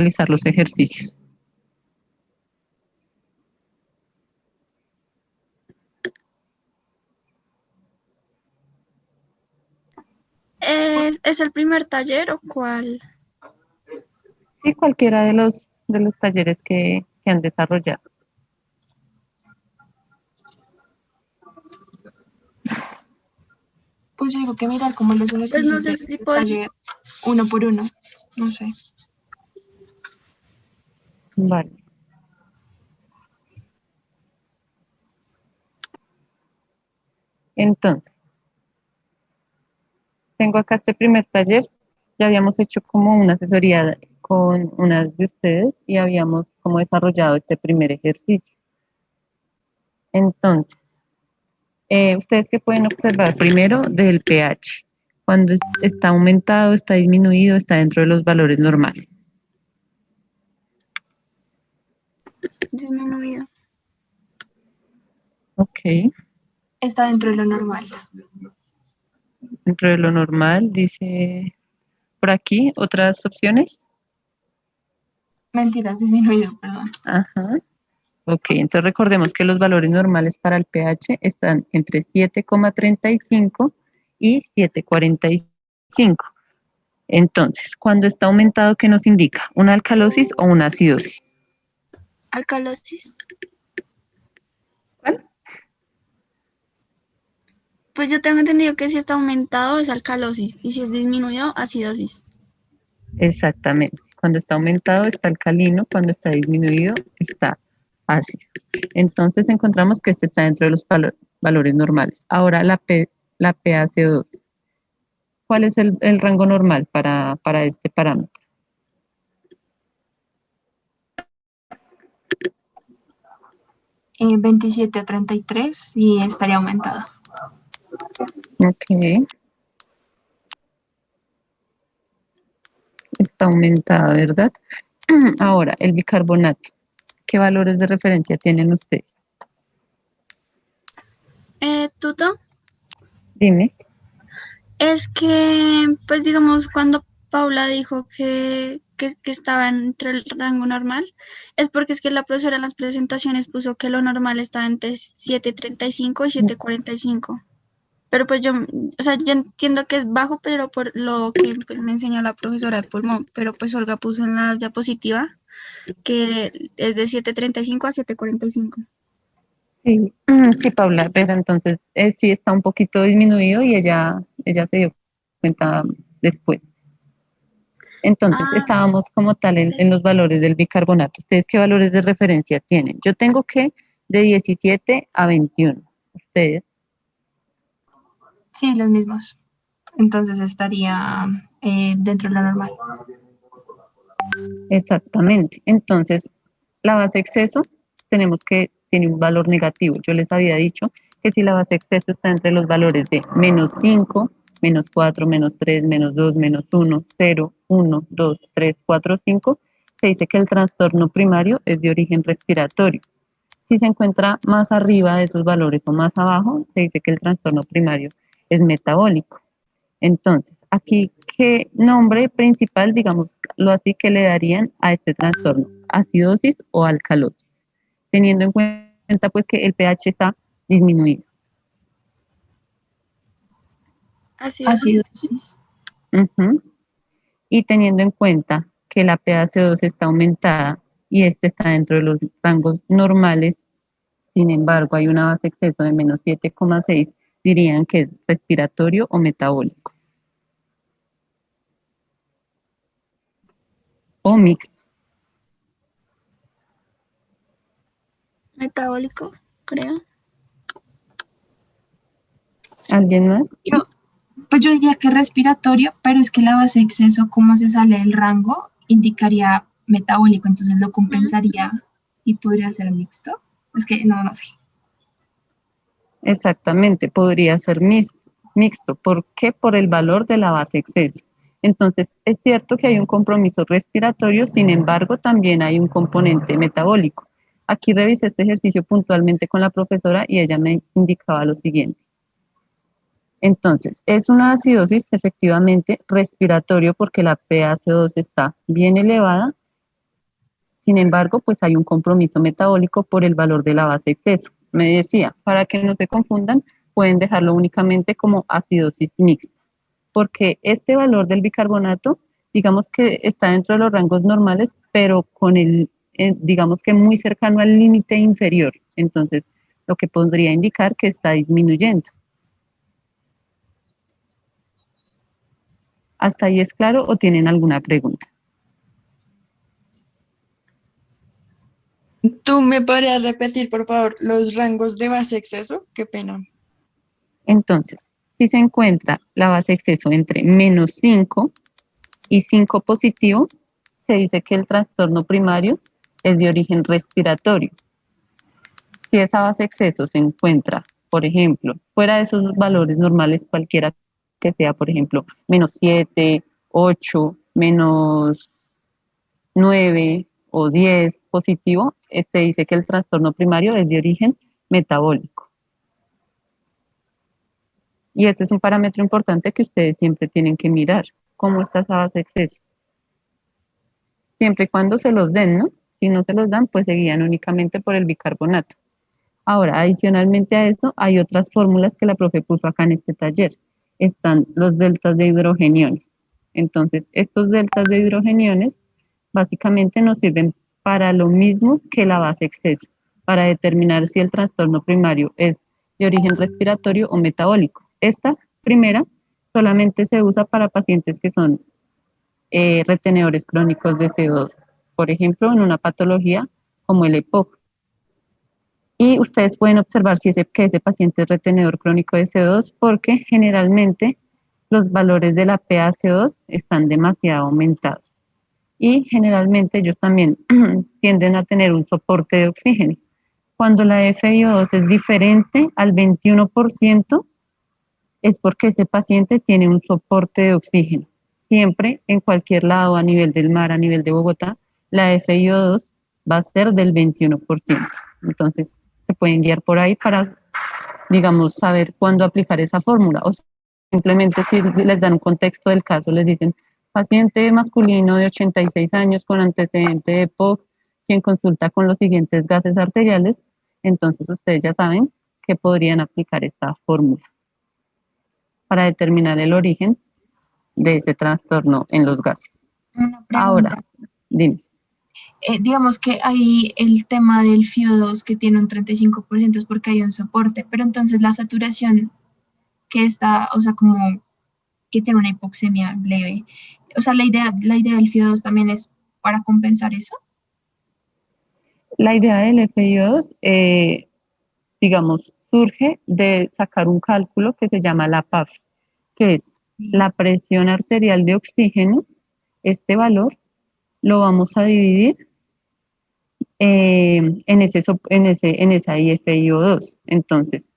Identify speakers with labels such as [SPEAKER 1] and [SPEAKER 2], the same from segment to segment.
[SPEAKER 1] realizar los ejercicios.
[SPEAKER 2] ¿Es el primer taller o cuál?
[SPEAKER 1] Sí, cualquiera de los talleres que han desarrollado.
[SPEAKER 3] Pues yo digo que mirar como los
[SPEAKER 2] Pues no
[SPEAKER 3] ejercicios
[SPEAKER 2] sé
[SPEAKER 3] de
[SPEAKER 2] si
[SPEAKER 3] taller uno por uno, no sé.
[SPEAKER 1] Vale. Entonces, tengo acá este primer taller. Ya habíamos hecho como una asesoría con unas de ustedes y habíamos como desarrollado este primer ejercicio. Entonces, ustedes que pueden observar primero del pH, cuando está aumentado, está disminuido, está dentro de los valores normales.
[SPEAKER 2] disminuido.
[SPEAKER 1] Ok,
[SPEAKER 3] Está dentro de lo normal.
[SPEAKER 1] dentro de lo normal, dice por aquí, otras opciones.
[SPEAKER 3] Mentiras, disminuido, perdón.
[SPEAKER 1] Ajá. Ok, entonces recordemos que los valores normales para el pH están entre 7,35 y 7,45. Entonces, cuando está aumentado, ¿qué nos indica? ¿Una alcalosis o una acidosis?
[SPEAKER 2] Alcalosis.
[SPEAKER 1] ¿Cuál?
[SPEAKER 2] Pues yo tengo entendido que si está aumentado es alcalosis y si es disminuido, acidosis.
[SPEAKER 1] Exactamente. Cuando está aumentado está alcalino, cuando está disminuido está ácido. Entonces encontramos que este está dentro de los valores normales. Ahora la PaCO2. ¿Cuál es el rango normal para este parámetro?
[SPEAKER 3] 27 a 33 y estaría aumentado.
[SPEAKER 1] Ok. Está aumentada, ¿verdad? Ahora, el bicarbonato. ¿Qué valores de referencia tienen ustedes?
[SPEAKER 2] Tuto,
[SPEAKER 1] Dime.
[SPEAKER 2] es que, pues digamos, cuando Paula dijo que estaba entre el rango normal, es porque es que la profesora en las presentaciones puso que lo normal está entre 7,35 y 7,45. Pero pues yo, o sea, yo entiendo que es bajo, pero por lo que pues, me enseñó la profesora de pulmón, pero pues Olga puso en la diapositiva que es de 7,35 a 7,45.
[SPEAKER 1] Sí, sí, Paula, pero entonces sí está un poquito disminuido y ella se dio cuenta después. Entonces,
[SPEAKER 2] Ah,
[SPEAKER 1] estábamos como tal en los valores del bicarbonato. ¿Ustedes qué valores de referencia tienen? Yo tengo que de 17 a 21. ¿Ustedes?
[SPEAKER 3] Sí, los mismos. Entonces estaría dentro de lo normal.
[SPEAKER 1] Exactamente. Entonces, la base exceso tenemos que tiene un valor negativo. Yo les había dicho que si la base exceso está entre los valores de -5, -4, -3, -2, -1, 0, 1, 2, 3, 4, 5, se dice que el trastorno primario es de origen respiratorio. Si se encuentra más arriba de esos valores o más abajo, se dice que el trastorno primario es metabólico. Entonces, aquí, ¿qué nombre principal, digamos lo así, que le darían a este trastorno? ¿Acidosis o alcalosis? Teniendo en cuenta pues que el pH está disminuido.
[SPEAKER 2] acidosis.
[SPEAKER 3] Acidosis.
[SPEAKER 1] Ujú. Y teniendo en cuenta que la PaCO2 está aumentada y este está dentro de los rangos normales, sin embargo, hay una base exceso de -7,6, dirían que es respiratorio o metabólico o mixto.
[SPEAKER 2] Metabólico, creo.
[SPEAKER 1] ¿Alguien más?
[SPEAKER 3] Pues yo diría que respiratorio, pero es que la base de exceso, como se sale del rango, indicaría metabólico, entonces lo compensaría y podría ser mixto. Es que no sé.
[SPEAKER 1] Exactamente, podría ser mixto. ¿Por qué? Por el valor de la base exceso. Entonces, es cierto que hay un compromiso respiratorio, sin embargo, también hay un componente metabólico. Aquí revisé este ejercicio puntualmente con la profesora y ella me indicaba lo siguiente. Entonces, es una acidosis efectivamente respiratorio porque la PaCO2 está bien elevada Sin embargo, pues hay un compromiso metabólico por el valor de la base exceso. Me decía, para que no se confundan, pueden dejarlo únicamente como acidosis mixta, porque este valor del bicarbonato, digamos que está dentro de los rangos normales, pero con digamos que muy cercano al límite inferior. Entonces, lo que podría indicar que está disminuyendo. ¿Hasta ahí es claro o tienen alguna pregunta?
[SPEAKER 4] ¿Tú me podrías repetir, por favor, los rangos de base exceso? Qué pena.
[SPEAKER 1] Entonces, si se encuentra la base exceso entre -5 y 5 positivo, se dice que el trastorno primario es de origen respiratorio. Si esa base exceso se encuentra, por ejemplo, fuera de esos valores normales, cualquiera que sea, por ejemplo, -7, 8, -9 o 10 positivo, se dice que el trastorno primario es de origen metabólico. Y este es un parámetro importante que ustedes siempre tienen que mirar, cómo está esa base exceso. Siempre y cuando se los den, ¿no? Si no se los dan, pues se guían únicamente por el bicarbonato. Ahora, adicionalmente a eso, hay otras fórmulas que la profe puso acá en este taller. Están los deltas de hidrogeniones. Entonces, estos deltas de hidrogeniones básicamente nos sirven para lo mismo que la base exceso, para determinar si el trastorno primario es de origen respiratorio o metabólico. Esta primera solamente se usa para pacientes que son retenedores crónicos de CO2, por ejemplo, en una patología como el EPOC. Y ustedes pueden observar que ese paciente es retenedor crónico de CO2 porque generalmente los valores de la PaCO2 están demasiado aumentados. Y generalmente ellos también tienden a tener un soporte de oxígeno. Cuando la FiO2 es diferente al 21%, es porque ese paciente tiene un soporte de oxígeno. Siempre, en cualquier lado, a nivel del mar, a nivel de Bogotá, la FiO2 va a ser del 21%. Entonces, se pueden guiar por ahí para, digamos, saber cuándo aplicar esa fórmula. O simplemente si les dan un contexto del caso, les dicen, paciente masculino de 86 años con antecedente de EPOC, quien consulta con los siguientes gases arteriales, entonces ustedes ya saben que podrían aplicar esta fórmula para determinar el origen de ese trastorno en los gases.
[SPEAKER 3] Una pregunta.
[SPEAKER 1] Ahora, dime.
[SPEAKER 3] Digamos que ahí el tema del FiO2 que tiene un 35% es porque hay un soporte, pero entonces la saturación que está, o sea, como que tiene una hipoxemia leve, o sea, la idea del FiO2 también es para compensar eso.
[SPEAKER 1] La idea del FiO2, digamos, surge de sacar un cálculo que se llama la PAF, que es la presión arterial de oxígeno. Este valor lo vamos a dividir en esa FiO2. Entonces,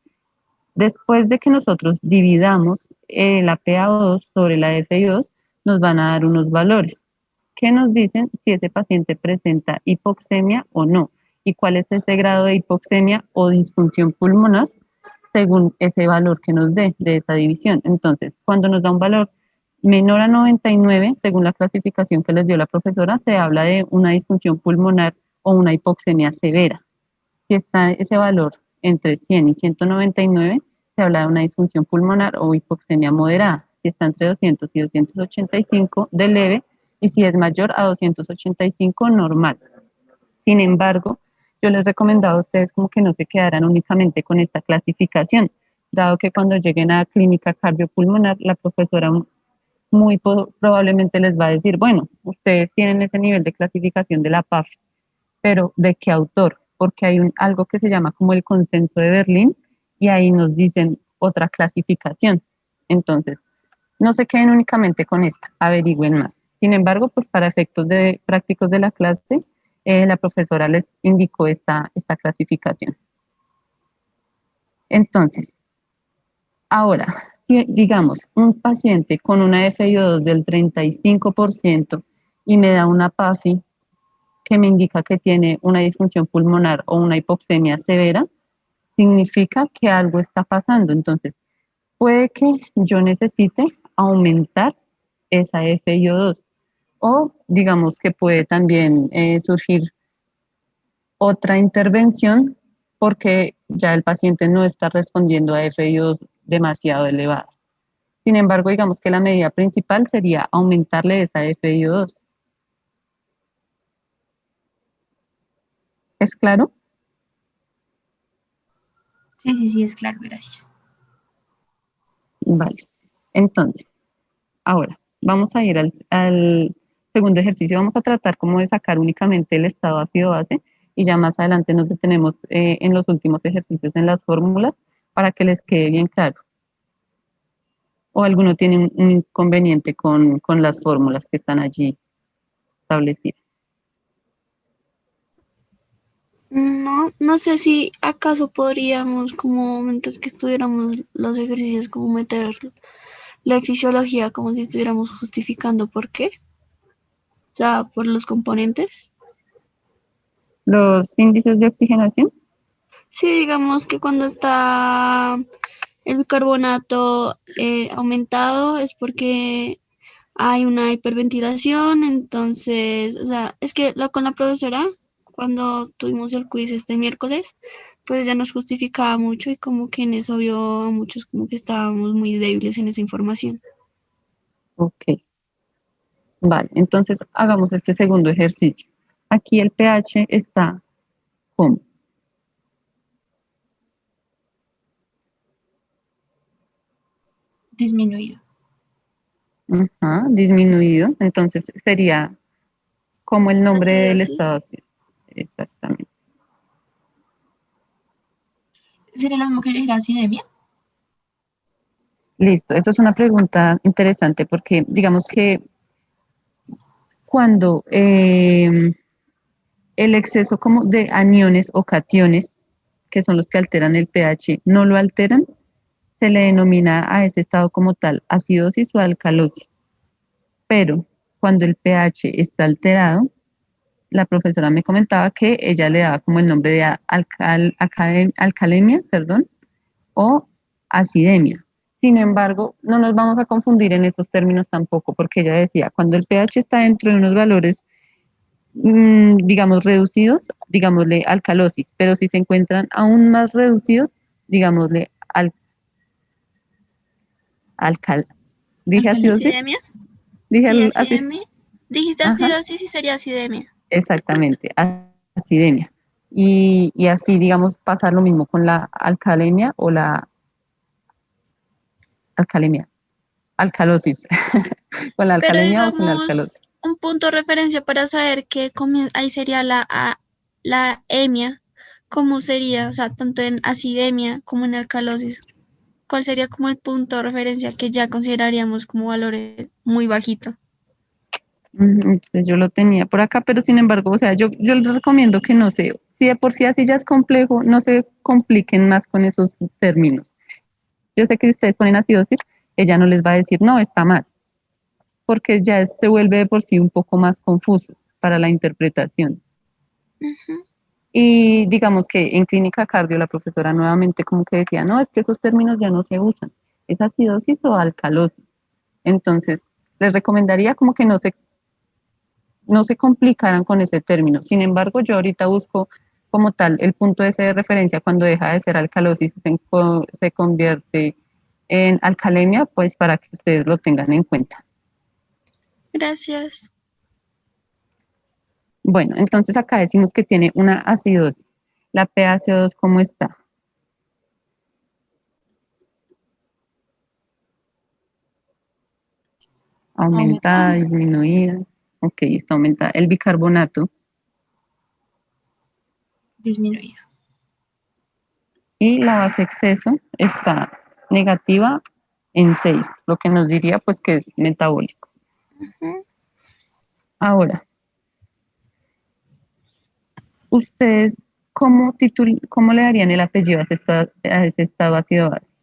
[SPEAKER 1] después de que nosotros dividamos la PaO2 sobre la FiO2, nos van a dar unos valores que nos dicen si ese paciente presenta hipoxemia o no, y cuál es ese grado de hipoxemia o disfunción pulmonar según ese valor que nos dé de esa división. Entonces, cuando nos da un valor menor a 99, según la clasificación que les dio la profesora, se habla de una disfunción pulmonar o una hipoxemia severa. Si está ese valor entre 100 y 199, se habla de una disfunción pulmonar o hipoxemia moderada. Si está entre 200 y 285, de leve, y si es mayor a 285, normal. Sin embargo, yo les recomendaba a ustedes como que no se quedaran únicamente con esta clasificación, dado que cuando lleguen a clínica cardiopulmonar, la profesora muy probablemente les va a decir, bueno, ustedes tienen ese nivel de clasificación de la PAF, pero ¿de qué autor? Porque hay algo que se llama como el consenso de Berlín y ahí nos dicen otra clasificación. Entonces, no se queden únicamente con esta, averigüen más. Sin embargo, pues para efectos prácticos de la clase, la profesora les indicó esta clasificación. Entonces, ahora, si digamos un paciente con una FiO2 del 35% y me da una PAFI que me indica que tiene una disfunción pulmonar o una hipoxemia severa, significa que algo está pasando. Entonces, puede que yo necesite aumentar esa FiO2 o digamos que puede también surgir otra intervención porque ya el paciente no está respondiendo a FIOs demasiado elevadas. Sin embargo, digamos que la medida principal sería aumentarle esa FIO2. ¿Es claro?
[SPEAKER 3] Sí, es claro, gracias.
[SPEAKER 1] Vale. Entonces, ahora vamos a ir al segundo ejercicio. Vamos a tratar como de sacar únicamente el estado ácido-base y ya más adelante nos detenemos en los últimos ejercicios en las fórmulas para que les quede bien claro. ¿O alguno tiene un inconveniente con las fórmulas que están allí establecidas?
[SPEAKER 2] No sé si acaso podríamos, como mientras que estuviéramos los ejercicios, como meter la fisiología como si estuviéramos justificando por qué, o sea, por los componentes.
[SPEAKER 1] Los índices de oxigenación.
[SPEAKER 2] Sí, digamos que cuando está el bicarbonato aumentado es porque hay una hiperventilación, entonces, o sea, es que con la profesora, cuando tuvimos el quiz este miércoles, pues ya nos justificaba mucho y como que en eso vio a muchos como que estábamos muy débiles en esa información.
[SPEAKER 1] Ok. Vale, entonces hagamos este segundo ejercicio. Aquí el pH está ¿cómo?
[SPEAKER 3] Disminuido.
[SPEAKER 1] Ajá, disminuido. Entonces sería como el nombre del estado
[SPEAKER 2] Acidosis.
[SPEAKER 1] ácido. Exactamente.
[SPEAKER 3] ¿Sería lo mismo que yo dijera acidemia?
[SPEAKER 1] Listo. Eso es una pregunta interesante porque digamos que cuando el exceso como de aniones o cationes, que son los que alteran el pH, no lo alteran, se le denomina a ese estado como tal acidosis o alcalosis. Pero cuando el pH está alterado, la profesora me comentaba que ella le daba como el nombre de alcalemia, perdón, o acidemia. Sin embargo, no nos vamos a confundir en esos términos tampoco, porque ella decía, cuando el pH está dentro de unos valores, digamos, reducidos, digámosle alcalosis, pero si se encuentran aún más reducidos, digámosle alcal. ¿Dije acidosis?
[SPEAKER 3] Alcalosis.
[SPEAKER 2] Acidemia.
[SPEAKER 1] Dije
[SPEAKER 2] Sí,
[SPEAKER 1] así.
[SPEAKER 2] acidemia. Dijiste
[SPEAKER 1] Ajá,
[SPEAKER 2] acidosis y sería acidemia.
[SPEAKER 1] exactamente, acidemia. Y así, digamos, pasar lo mismo con la alcalemia o la alcalemia, alcalosis, con la
[SPEAKER 2] Pero
[SPEAKER 1] alcalemia o con la
[SPEAKER 2] digamos,
[SPEAKER 1] alcalosis.
[SPEAKER 2] un punto de referencia para saber que ahí sería la emia, ¿cómo sería? O sea, tanto en acidemia como en alcalosis. ¿Cuál sería como el punto de referencia que ya consideraríamos como valores muy bajito?
[SPEAKER 1] Entonces yo lo tenía por acá, pero sin embargo, o sea, yo les recomiendo que no se, si de por sí así ya es complejo, no se compliquen más con esos términos. Yo sé que si ustedes ponen acidosis, ella no les va a decir, no, está mal, porque ya se vuelve de por sí un poco más confuso para la interpretación.
[SPEAKER 2] Ujú.
[SPEAKER 1] Y digamos que en clínica cardio la profesora nuevamente como que decía, no, es que esos términos ya no se usan, es acidosis o alcalosis. Entonces, les recomendaría como que no se complicaran con ese término. Sin embargo, yo ahorita busco como tal el punto ese de referencia cuando deja de ser alcalosis, se convierte en alcalemia, pues para que ustedes lo tengan en cuenta.
[SPEAKER 2] Gracias.
[SPEAKER 1] Bueno, entonces acá decimos que tiene una acidosis. La PaCO2, ¿cómo está? Aumentada,
[SPEAKER 3] Aumentado.
[SPEAKER 1] disminuida. Ok, está aumentada. El bicarbonato
[SPEAKER 3] Disminuido.
[SPEAKER 1] y la base exceso está negativa en 6, lo que nos diría pues que es metabólico.
[SPEAKER 2] Ujú.
[SPEAKER 1] Ahora, ¿ustedes cómo le darían el apellido a ese estado ácido base?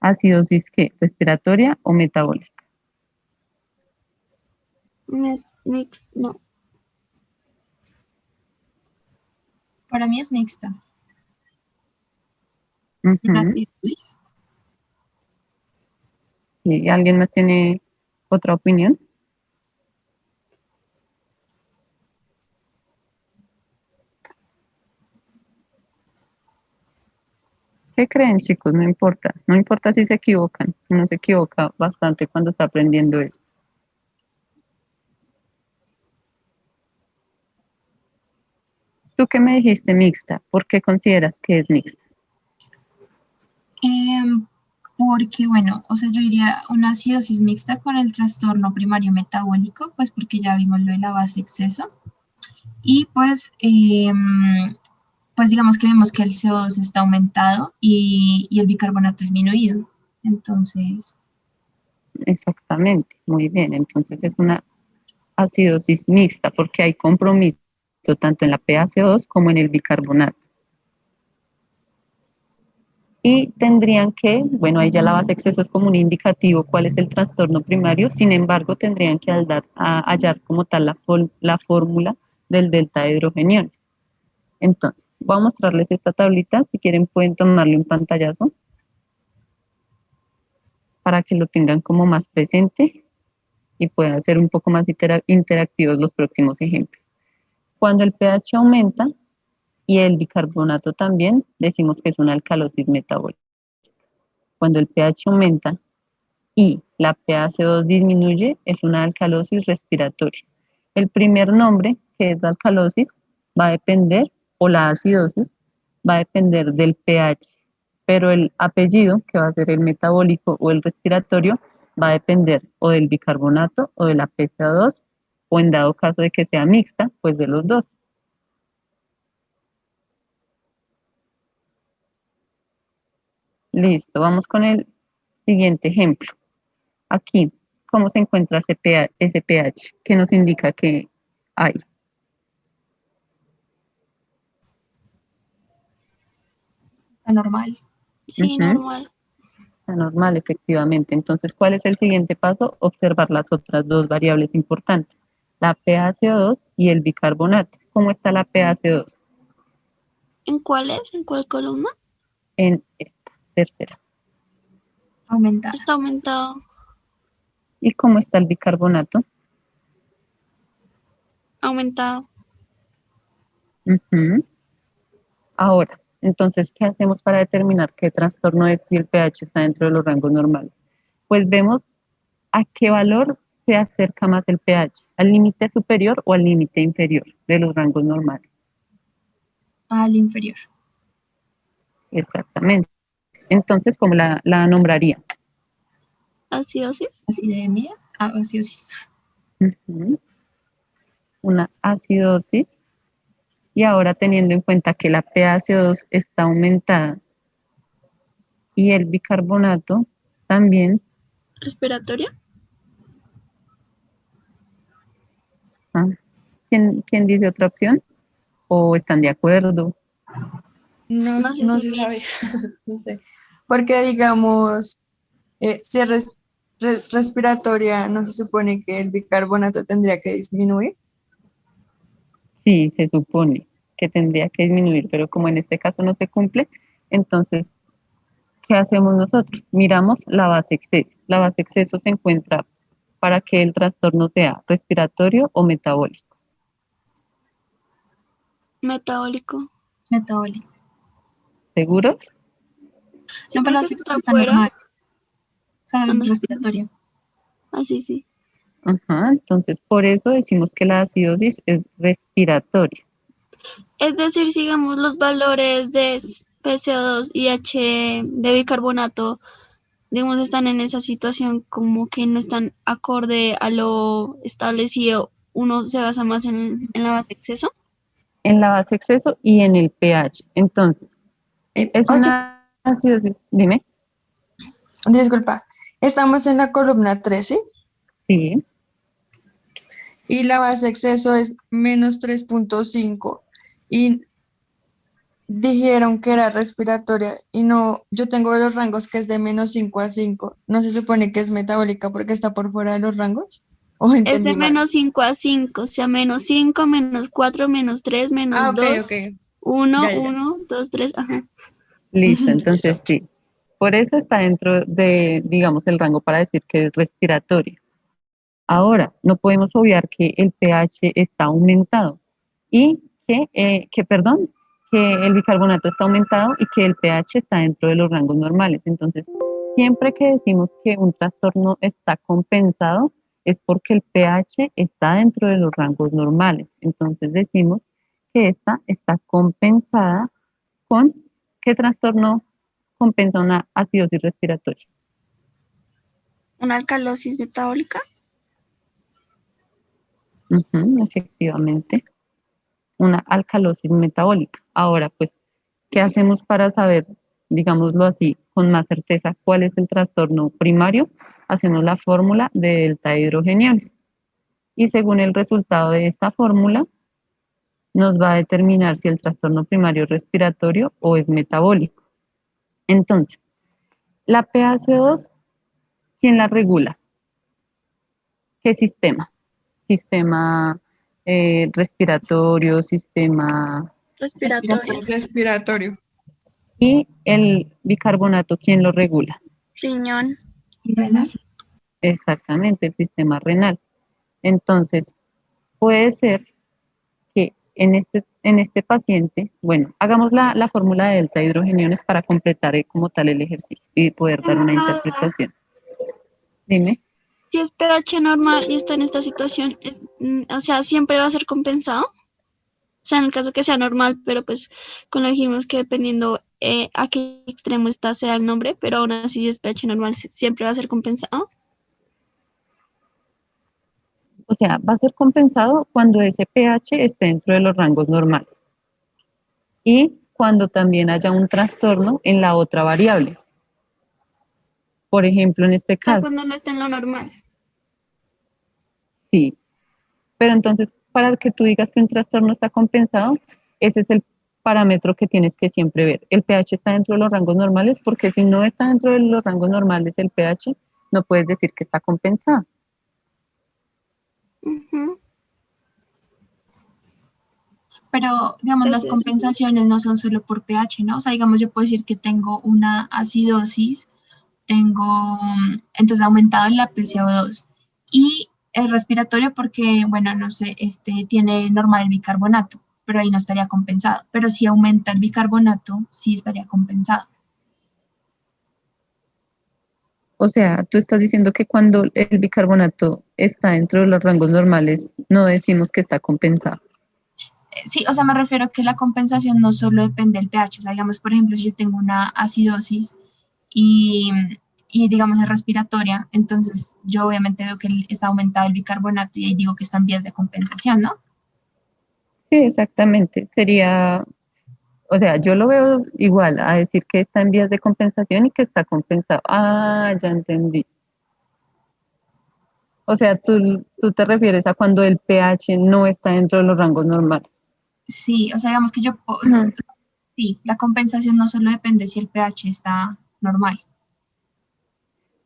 [SPEAKER 1] ¿Acidosis qué? ¿Respiratoria o metabólica?
[SPEAKER 2] No.
[SPEAKER 3] Para mí es mixta. La
[SPEAKER 1] Ujú.
[SPEAKER 3] acidosis.
[SPEAKER 1] Sí, ¿alguien más tiene otra opinión? ¿Qué creen, chicos? No importa. No importa si se equivocan. Uno se equivoca bastante cuando está aprendiendo esto. ¿Tú qué me dijiste mixta? ¿Por qué consideras que es mixta?
[SPEAKER 3] Porque, bueno, o sea, yo diría una acidosis mixta con el trastorno primario metabólico, pues porque ya vimos lo de la base exceso. Y pues digamos que vemos que el CO2 está aumentado y el bicarbonato disminuido. Entonces,
[SPEAKER 1] Exactamente, muy bien. Entonces es una acidosis mixta porque hay compromiso tanto en la PaCO2 como en el bicarbonato. Y tendrían que, bueno, ahí ya la base exceso es como un indicativo cuál es el trastorno primario, sin embargo tendrían que hallar como tal la fórmula del delta de hidrogeniones. Entonces, voy a mostrarles esta tablita, si quieren pueden tomarle un pantallazo para que lo tengan como más presente y puedan ser un poco más interactivos los próximos ejemplos. Cuando el pH aumenta y el bicarbonato también, decimos que es una alcalosis metabólica. Cuando el pH aumenta y la PaCO2 disminuye, es una alcalosis respiratoria. El primer nombre, que es la alcalosis, va a depender, o la acidosis, va a depender del pH, pero el apellido, que va a ser el metabólico o el respiratorio, va a depender o del bicarbonato o de la PaCO2, o en dado caso de que sea mixta, pues de los dos. Listo, vamos con el siguiente ejemplo. Aquí, ¿cómo se encuentra ese pH? ¿Qué nos indica que hay?
[SPEAKER 3] está normal.
[SPEAKER 2] Sí,
[SPEAKER 1] Ujú,
[SPEAKER 2] normal.
[SPEAKER 1] está normal, efectivamente. Entonces, ¿cuál es el siguiente paso? Observar las otras dos variables importantes, la PaCO2 y el bicarbonato. ¿Cómo está la PaCO2?
[SPEAKER 2] ¿En cuál es? ¿En cuál columna?
[SPEAKER 1] En esta tercera.
[SPEAKER 3] Aumentada.
[SPEAKER 2] Está aumentado.
[SPEAKER 1] ¿Y cómo está el bicarbonato?
[SPEAKER 2] Aumentado.
[SPEAKER 1] Ujú. Ahora, entonces, ¿qué hacemos para determinar qué trastorno es si el pH está dentro de los rangos normales? Pues vemos a qué valor se acerca más el pH, al límite superior o al límite inferior de los rangos normales.
[SPEAKER 3] Al inferior.
[SPEAKER 1] Exactamente. Entonces, ¿cómo la nombraría?
[SPEAKER 2] Acidosis.
[SPEAKER 3] Acidemia. Acidosis.
[SPEAKER 1] Ujú. Una acidosis. Y ahora teniendo en cuenta que la PaCO2 está aumentada y el bicarbonato también.
[SPEAKER 2] Respiratoria.
[SPEAKER 1] ah, ¿Quién dice otra opción? ¿O están de acuerdo?
[SPEAKER 4] No,
[SPEAKER 2] No sé
[SPEAKER 4] no
[SPEAKER 2] si
[SPEAKER 4] se
[SPEAKER 2] mira.
[SPEAKER 4] sabe, no sé. Porque digamos, si es respiratoria, ¿no se supone que el bicarbonato tendría que disminuir?
[SPEAKER 1] Sí, se supone que tendría que disminuir, pero como en este caso no se cumple, entonces, ¿qué hacemos nosotros? Miramos la base exceso. La base exceso se encuentra para que el trastorno sea respiratorio o metabólico.
[SPEAKER 2] Metabólico.
[SPEAKER 3] Metabólico.
[SPEAKER 1] ¿Seguros?
[SPEAKER 2] Sí,
[SPEAKER 3] No, pero
[SPEAKER 2] porque
[SPEAKER 3] así
[SPEAKER 2] está
[SPEAKER 3] está
[SPEAKER 2] afuera.
[SPEAKER 3] normal. O sea,
[SPEAKER 2] Ah, no,
[SPEAKER 3] respiratorio.
[SPEAKER 2] así sí.
[SPEAKER 1] Ajá, entonces por eso decimos que la acidosis es respiratoria.
[SPEAKER 2] Es decir, sigamos los valores de PCO2 y H de bicarbonato, digamos, están en esa situación como que no están acorde a lo establecido. Uno se basa más en la base de exceso.
[SPEAKER 1] En la base exceso y en el pH. Entonces, es
[SPEAKER 4] Oye,
[SPEAKER 1] una acidosis, dime,
[SPEAKER 4] disculpa, estamos en la columna 13
[SPEAKER 1] sí,
[SPEAKER 4] y la base exceso es menos 3.5 y dijeron que era respiratoria y no, yo tengo los rangos que es de menos 5 a 5. ¿No se supone que es metabólica porque está por fuera de los rangos? ¿O
[SPEAKER 2] Es de
[SPEAKER 4] entendí mal?
[SPEAKER 2] menos 5 a 5, o sea, menos 5, menos 4, menos 3,
[SPEAKER 4] Ah,
[SPEAKER 2] menos
[SPEAKER 4] ok, ok.
[SPEAKER 2] 2, 1,
[SPEAKER 4] Ya, ya, ya.
[SPEAKER 2] 1, 2, 3, ajá.
[SPEAKER 1] listo,
[SPEAKER 4] Listo.
[SPEAKER 1] entonces sí. Por eso está dentro de, digamos, el rango para decir que es respiratorio. Ahora, no podemos obviar que el pH está aumentado y perdón, que el bicarbonato está aumentado y que el pH está dentro de los rangos normales. Entonces, siempre que decimos que un trastorno está compensado, es porque el pH está dentro de los rangos normales. Entonces, decimos que esta está compensada con, ¿qué trastorno compensa una acidosis respiratoria?
[SPEAKER 2] Una alcalosis metabólica.
[SPEAKER 1] Efectivamente, una alcalosis metabólica. Ahora, pues, ¿qué hacemos para saber, digámoslo así, con más certeza cuál es el trastorno primario? Hacemos la fórmula de delta hidrogeniones. Y según el resultado de esta fórmula, nos va a determinar si el trastorno primario es respiratorio o es metabólico. Entonces, la PaCO2, ¿quién la regula? ¿Qué sistema? Sistema respiratorio, sistema...
[SPEAKER 2] Respiratorio.
[SPEAKER 4] Respiratorio.
[SPEAKER 1] Y el bicarbonato, ¿quién lo regula?
[SPEAKER 2] Riñón.
[SPEAKER 3] renal.
[SPEAKER 1] Exactamente, el sistema renal. Entonces, puede ser que en este paciente, bueno, hagamos la fórmula de delta hidrogeniones para completar como tal el ejercicio y poder dar una interpretación. Dime.
[SPEAKER 2] Si es pH normal y está en esta situación, o sea, siempre va a ser compensado. O sea, en el caso que sea normal, pero pues como dijimos que dependiendo a qué extremo está sea el nombre, pero aún así si es pH normal, siempre va a ser compensado.
[SPEAKER 1] O sea, va a ser compensado cuando ese pH esté dentro de los rangos normales y cuando también haya un trastorno en la otra variable. Por ejemplo, en este
[SPEAKER 2] O sea,
[SPEAKER 1] caso,
[SPEAKER 2] cuando no está en lo normal.
[SPEAKER 1] sí. Pero entonces, para que tú digas que un trastorno está compensado, ese es el parámetro que tienes que siempre ver. El pH está dentro de los rangos normales, porque si no está dentro de los rangos normales el pH, no puedes decir que está compensado.
[SPEAKER 2] Ujú.
[SPEAKER 3] Pero, digamos, las
[SPEAKER 2] Entonces,
[SPEAKER 3] compensaciones no son solo por pH, ¿no? O sea, digamos, yo puedo decir que tengo una acidosis, tengo, entonces, aumentado la PCO2 y el respiratorio porque, bueno, no sé, tiene normal el bicarbonato, pero ahí no estaría compensado. Pero si aumenta el bicarbonato, sí estaría compensado.
[SPEAKER 1] O sea, tú estás diciendo que cuando el bicarbonato está dentro de los rangos normales, no decimos que está compensado.
[SPEAKER 3] Sí, o sea, me refiero a que la compensación no solo depende del pH. O sea, digamos, por ejemplo, si yo tengo una acidosis y, y digamos es respiratoria, entonces yo obviamente veo que está aumentado el bicarbonato y ahí digo que está en vías de compensación, ¿no?
[SPEAKER 1] Sí, exactamente. Sería, o sea, yo lo veo igual a decir que está en vías de compensación y que está compensado. Ah, ya entendí. O sea, tú te refieres a cuando el pH no está dentro de los rangos normales.
[SPEAKER 3] Sí, o sea, digamos que
[SPEAKER 1] Ujú.
[SPEAKER 3] sí, la compensación no solo depende si el pH está normal.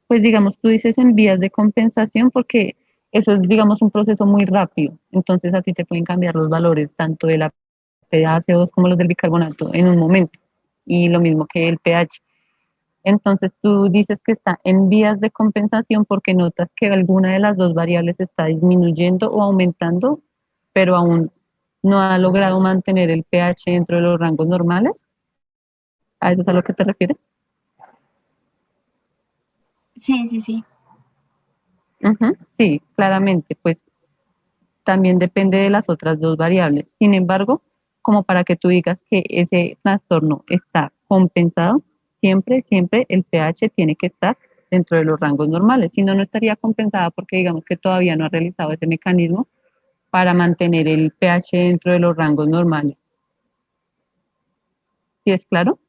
[SPEAKER 1] Pues digamos, tú dices en vías de compensación porque eso es, digamos, un proceso muy rápido. Entonces a ti te pueden cambiar los valores tanto de la PaCO2 como los del bicarbonato en un momento. Y lo mismo que el pH. Entonces tú dices que está en vías de compensación porque notas que alguna de las dos variables está disminuyendo o aumentando, pero aún no ha logrado mantener el pH dentro de los rangos normales. ¿A eso es a lo que te refieres?
[SPEAKER 3] Sí, sí, sí.
[SPEAKER 1] Ujú, sí, claramente, pues también depende de las otras dos variables. Sin embargo, como para que tú digas que ese trastorno está compensado, siempre el pH tiene que estar dentro de los rangos normales. Si no, no estaría compensada porque digamos que todavía no ha realizado ese mecanismo para mantener el pH dentro de los rangos normales. ¿Sí es claro?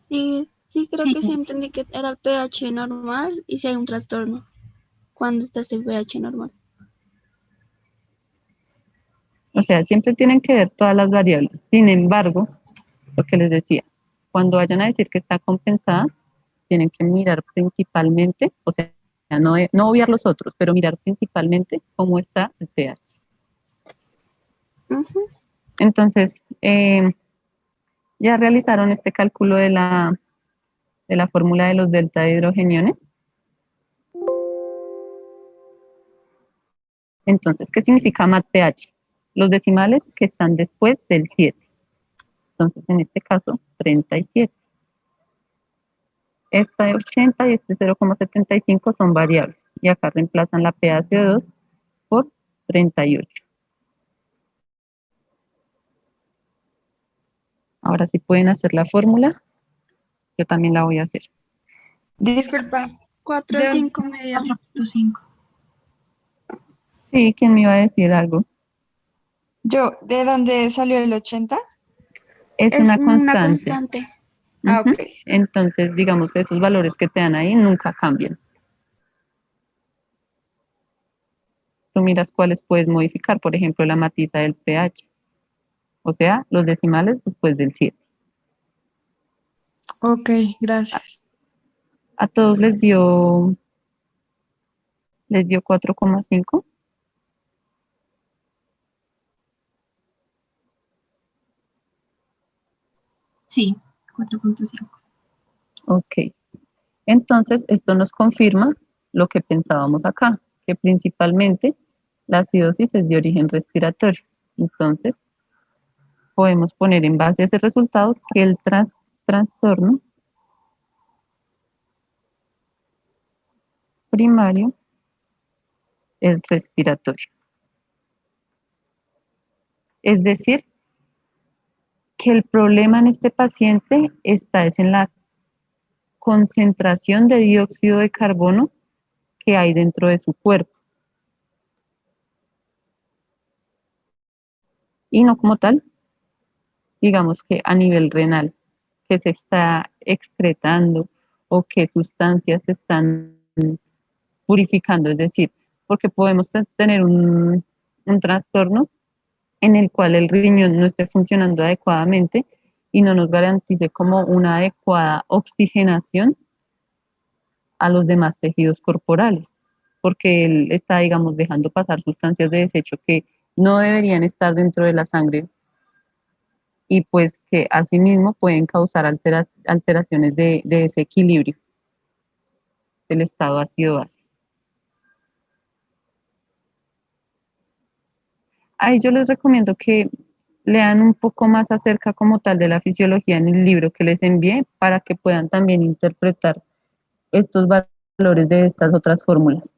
[SPEAKER 2] sí, sí, creo
[SPEAKER 3] Sí,
[SPEAKER 2] que
[SPEAKER 3] sí,
[SPEAKER 2] sí
[SPEAKER 3] sí.
[SPEAKER 2] entendí que era el pH normal y si hay un trastorno, cuando está este pH normal.
[SPEAKER 1] O sea, siempre tienen que ver todas las variables. Sin embargo, lo que les decía, cuando vayan a decir que está compensada, tienen que mirar principalmente, o sea, no obviar los otros, pero mirar principalmente cómo está el pH.
[SPEAKER 2] Ujú.
[SPEAKER 1] Entonces, ya realizaron este cálculo de la fórmula de los delta hidrogeniones. Entonces, ¿qué significa MAT-pH? los decimales que están después del 7. Entonces, en este caso, 37. Esta de 80 y este 0,75 son variables. Y acá reemplazan la PaCO2 por 38. Ahora sí pueden hacer la fórmula. Yo también la voy a hacer.
[SPEAKER 4] Disculpa,
[SPEAKER 2] 4,
[SPEAKER 4] De-
[SPEAKER 2] 5 medio.
[SPEAKER 3] 4.5.
[SPEAKER 1] Sí, ¿quién me iba a decir algo?
[SPEAKER 4] ¿de dónde salió el 80?
[SPEAKER 1] Es
[SPEAKER 2] Es
[SPEAKER 1] una
[SPEAKER 2] una
[SPEAKER 1] constante.
[SPEAKER 2] constante.
[SPEAKER 4] Ah,
[SPEAKER 1] Ujú.
[SPEAKER 4] ok.
[SPEAKER 1] Entonces, digamos, esos valores que te dan ahí nunca cambian. Tú miras cuáles puedes modificar, por ejemplo, la matiza del pH, o sea, los decimales después del 7.
[SPEAKER 4] Ok, gracias.
[SPEAKER 1] A todos les dio 4,5.
[SPEAKER 3] Sí, 4.5.
[SPEAKER 1] Ok. Entonces, esto nos confirma lo que pensábamos acá, que principalmente la acidosis es de origen respiratorio. Entonces, podemos poner en base a ese resultado que el trastorno primario es respiratorio. Es decir, que el problema en este paciente está es en la concentración de dióxido de carbono que hay dentro de su cuerpo y no como tal, digamos que a nivel renal, que se está excretando o qué sustancias se están purificando, es decir, porque podemos tener un trastorno en el cual el riñón no esté funcionando adecuadamente y no nos garantice como una adecuada oxigenación a los demás tejidos corporales, porque él está, digamos, dejando pasar sustancias de desecho que no deberían estar dentro de la sangre y pues que asimismo pueden causar alteraciones de ese equilibrio del estado ácido-base. Ahí yo les recomiendo que lean un poco más acerca como tal de la fisiología en el libro que les envié para que puedan también interpretar estos valores de estas otras fórmulas.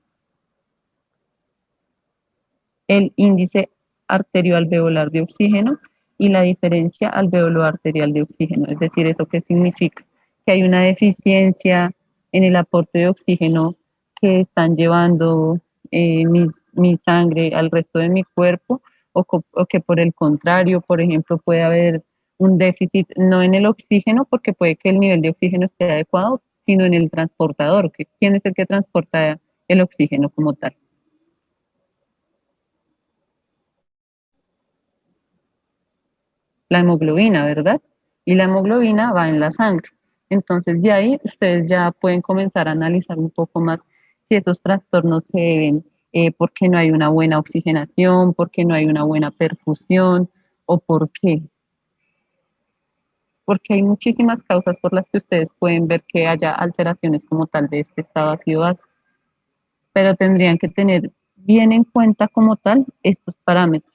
[SPEAKER 1] El índice arterioalveolar de oxígeno y la diferencia alveolo-arterial de oxígeno. Es decir, ¿eso qué significa? Que hay una deficiencia en el aporte de oxígeno que están llevando mi sangre al resto de mi cuerpo o que por el contrario, por ejemplo, puede haber un déficit no en el oxígeno porque puede que el nivel de oxígeno esté adecuado, sino en el transportador, que quién es el que transporta el oxígeno como tal. La hemoglobina, ¿verdad? Y la hemoglobina va en la sangre. Entonces, de ahí ustedes ya pueden comenzar a analizar un poco más si esos trastornos se deben porque no hay una buena oxigenación, porque no hay una buena perfusión o por qué. Porque hay muchísimas causas por las que ustedes pueden ver que haya alteraciones como tal de este estado ácido-base, pero tendrían que tener bien en cuenta como tal estos parámetros: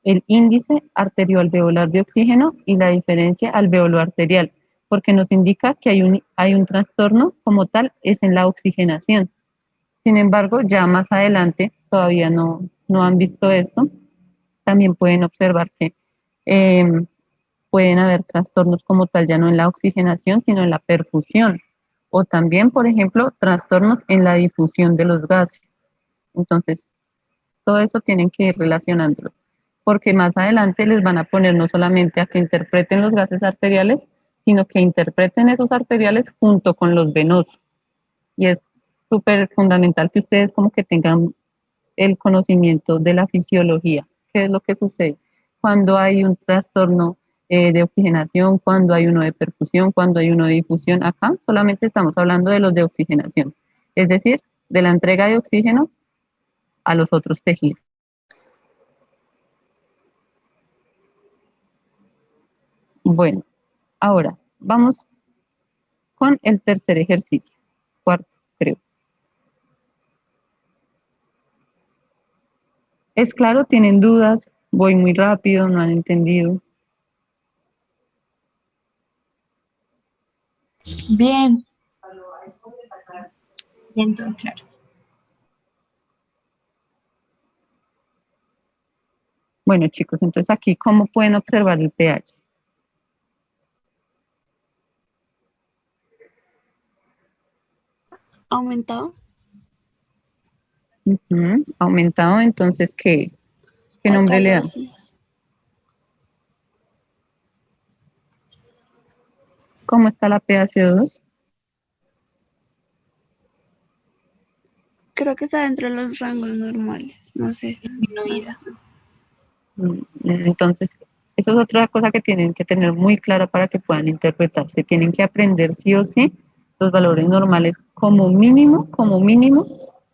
[SPEAKER 1] el índice arterioalveolar de oxígeno y la diferencia alveolo-arterial, porque nos indica que hay un trastorno como tal, es en la oxigenación. Sin embargo, ya más adelante, todavía no han visto esto, también pueden observar que eh, pueden haber trastornos como tal, ya no en la oxigenación, sino en la perfusión, o también, por ejemplo, trastornos en la difusión de los gases. Entonces, todo eso tienen que ir relacionándolo, porque más adelante les van a poner no solamente a que interpreten los gases arteriales, sino que interpreten esos arteriales junto con los venosos. Y es súper fundamental que ustedes como que tengan el conocimiento de la fisiología, qué es lo que sucede cuando hay un trastorno de oxigenación, cuando hay uno de perfusión, cuando hay uno de difusión. Acá solamente estamos hablando de los de oxigenación, es decir, de la entrega de oxígeno a los otros tejidos. Bueno, ahora vamos con el tercer ejercicio, cuarto, creo. ¿Es claro? ¿Tienen dudas? ¿Voy muy rápido? ¿No han entendido?
[SPEAKER 4] Bien,
[SPEAKER 3] Bien, todo claro.
[SPEAKER 1] Bueno, chicos, entonces aquí, ¿cómo pueden observar el pH?
[SPEAKER 2] Aumentado.
[SPEAKER 1] Ujú. Aumentado, entonces, ¿qué es? ¿Qué nombre le dan?
[SPEAKER 2] Alcalosis.
[SPEAKER 1] ¿Cómo está la pH2?
[SPEAKER 2] Creo que está dentro de los rangos normales. No sé.
[SPEAKER 3] Disminuida.
[SPEAKER 1] Entonces, eso es otra cosa que tienen que tener muy clara para que puedan interpretar. Se tienen que aprender sí o sí los valores normales como mínimo,